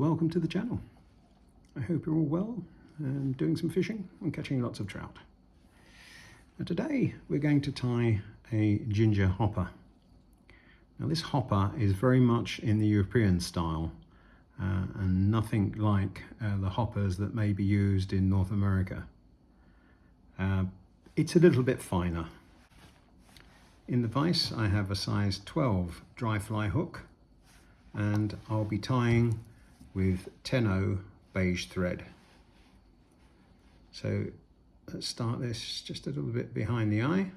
welcome to the channel. I hope you're all well and doing some fishing and catching lots of trout. Now today we're going to tie a ginger hopper. Now this hopper is very much in the European style and nothing like the hoppers that may be used in North America. It's a little bit finer. In the vise I have a size 12 dry fly hook, and I'll be tying with 10/0 beige thread. So let's start this just a little bit behind the eye,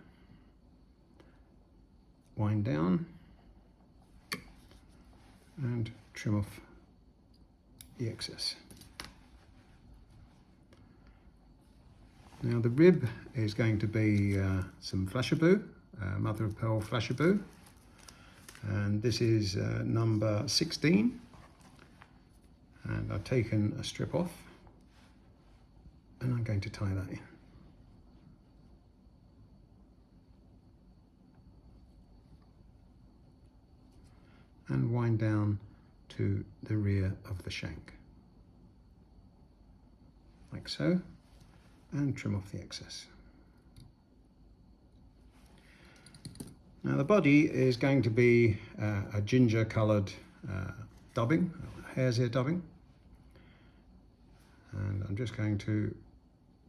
wind down and trim off the excess. Now the rib is going to be some flashabou, mother of pearl flashabou, and this is number 16, and I've taken a strip off and I'm going to tie that in. And wind down to the rear of the shank, like so, and trim off the excess. Now the body is going to be a ginger coloured dubbing, hare's ear dubbing, and I'm just going to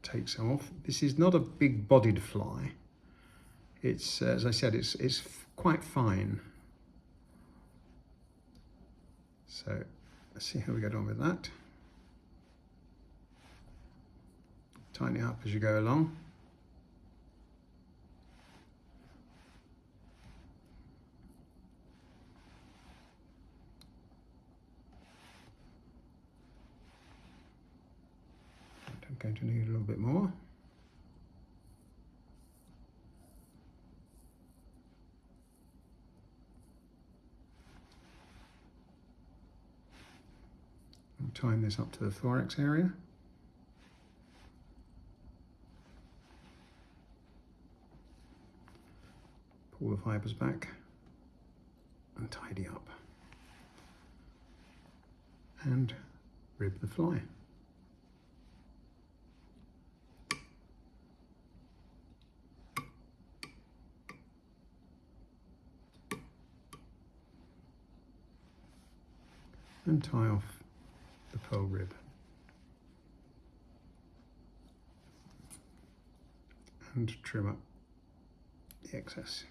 take some off. This is not a big bodied fly. It's, as I said, it's quite fine. So let's see how we get on with that. Tighten it up as you go along. I'm going to need a little bit more. I'm tying this up to the thorax area. Pull the fibres back and tidy up. And rib the fly. And tie off the pearl rib. And trim up the excess.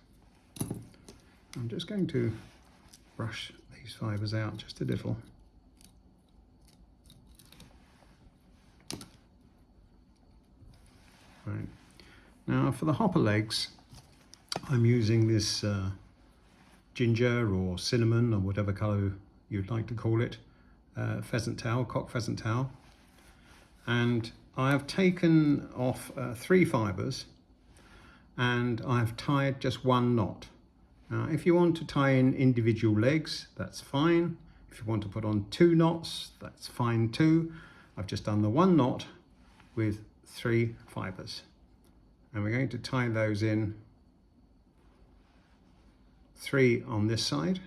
I'm just going to brush these fibres out just a little. Right. Now for the hopper legs, I'm using this ginger or cinnamon or whatever colour you'd like to call it, pheasant tail, cock pheasant tail, and I have taken off 3 fibres and I've tied just 1 knot. Now if you want to tie in individual legs, that's fine. If you want to put on 2 knots, that's fine too. I've just done the 1 knot with 3 fibres, and we're going to tie those in 3 on this side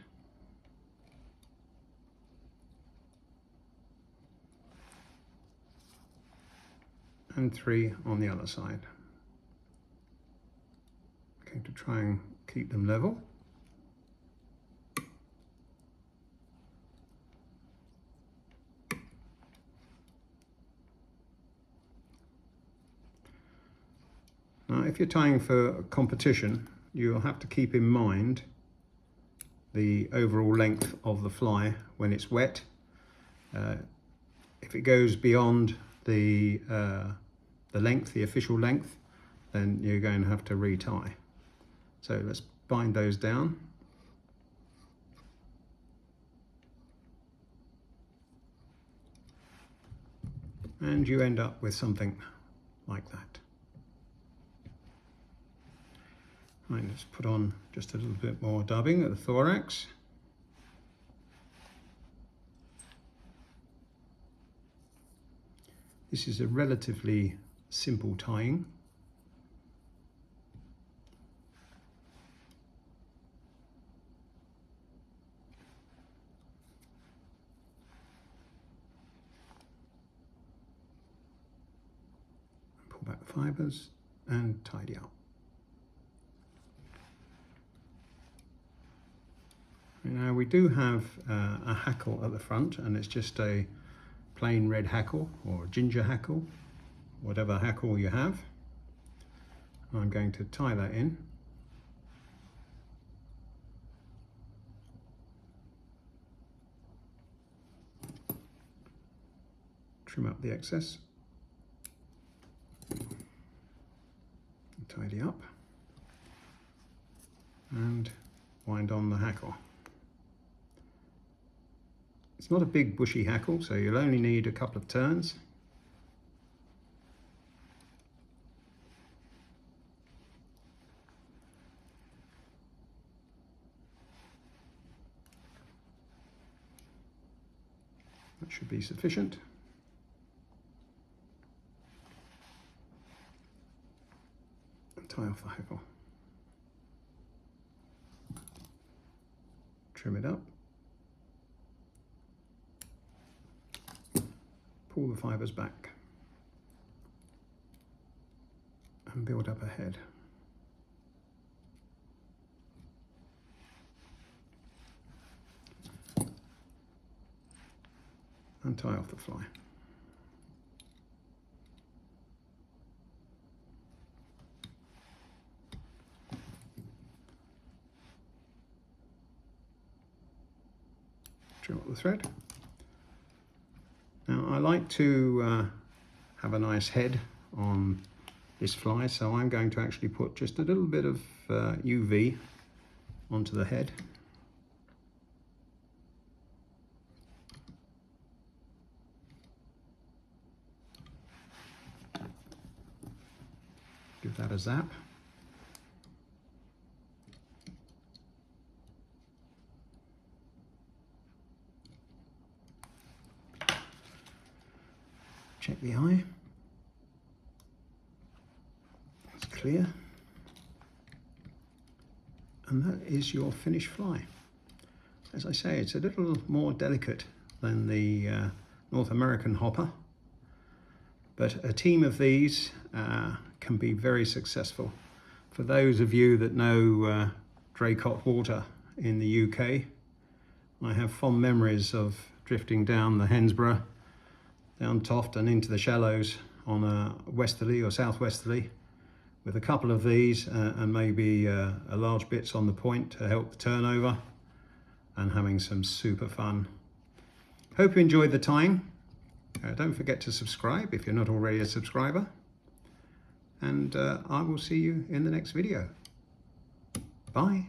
and 3 on the other side. I'm going to try and keep them level. Now if you're tying for competition, you'll have to keep in mind the overall length of the fly when it's wet. If it goes beyond the length, the official length, then you're going to have to retie. So let's bind those down. And you end up with something like that. Right, let's put on just a little bit more dubbing at the thorax. This is a relatively simple tying. fibers and tidy up. Now we do have a hackle at the front, and it's just a plain red hackle or ginger hackle, whatever hackle you have. I'm going to tie that in. Trim up the excess. Tidy up. And wind on the hackle. It's not a big bushy hackle, so you'll only need a couple of turns. That should be sufficient. And tie off the hackle. Trim it up. Pull the fibers back and build up a head. And tie off the fly. Trim up the thread. Now I like to have a nice head on this fly, so I'm going to actually put just a little bit of UV onto the head. Give that a zap. Check the eye. It's clear. And that is your finished fly. As I say, it's a little more delicate than the North American hopper, but a team of these can be very successful. For those of you that know Draycott Water in the UK, I have fond memories of drifting down the Hensborough, down Toft and into the shallows on a westerly or southwesterly with a couple of these and maybe a large bits on the point to help the turnover, and having some super fun. Hope you enjoyed the tying. Don't forget to subscribe if you're not already a subscriber, and I will see you in the next video. Bye.